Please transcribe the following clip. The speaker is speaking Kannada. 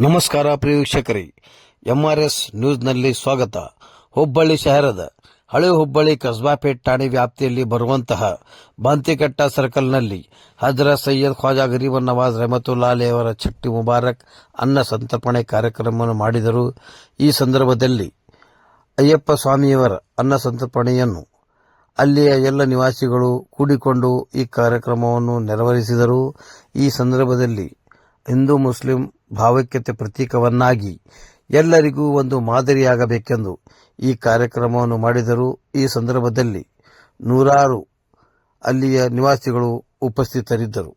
ನಮಸ್ಕಾರ ಪ್ರಿಯ ವೀಕ್ಷಕರೇ, ಎಂಆರ್ಎಸ್ ನ್ಯೂಸ್ನಲ್ಲಿ ಸ್ವಾಗತ. ಹುಬ್ಬಳ್ಳಿ ಶಹರದ ಹಳೆ ಹುಬ್ಬಳ್ಳಿ ಕಸ್ಬಾಪೇಟ್ ಠಾಣೆ ವ್ಯಾಪ್ತಿಯಲ್ಲಿ ಬರುವಂತಹ ಬಾಂತಿಕಟ್ಟ ಸರ್ಕಲ್ನಲ್ಲಿ ಹಜರತ್ ಸೈಯದ್ ಖ್ವಾಜಾ ಗರೀಬ್ ನವಾಜ್ ರೆಹಮತುಲ್ಲಾ ಅಲೈ ಅವರ ಚಟ್ಟಿ ಮುಬಾರಕ್ ಅನ್ನ ಸಂತರ್ಪಣೆ ಕಾರ್ಯಕ್ರಮವನ್ನು ಮಾಡಿದರು. ಈ ಸಂದರ್ಭದಲ್ಲಿ ಅಯ್ಯಪ್ಪ ಸ್ವಾಮಿಯವರ ಅನ್ನ ಸಂತರ್ಪಣೆಯನ್ನು ಅಲ್ಲಿಯ ಎಲ್ಲ ನಿವಾಸಿಗಳು ಕೂಡಿಕೊಂಡು ಈ ಕಾರ್ಯಕ್ರಮವನ್ನು ನೆರವೇರಿಸಿದರು. ಈ ಸಂದರ್ಭದಲ್ಲಿ ಹಿಂದೂ ಮುಸ್ಲಿಂ ಭಾವೈಕ್ಯತೆ ಪ್ರತೀಕವನ್ನಾಗಿ ಎಲ್ಲರಿಗೂ ಒಂದು ಮಾದರಿಯಾಗಬೇಕೆಂದು ಈ ಕಾರ್ಯಕ್ರಮವನ್ನು ಮಾಡಿದರು. ಈ ಸಂದರ್ಭದಲ್ಲಿ ನೂರಾರು ಅಲ್ಲಿಯ ನಿವಾಸಿಗಳು ಉಪಸ್ಥಿತರಿದ್ದರು.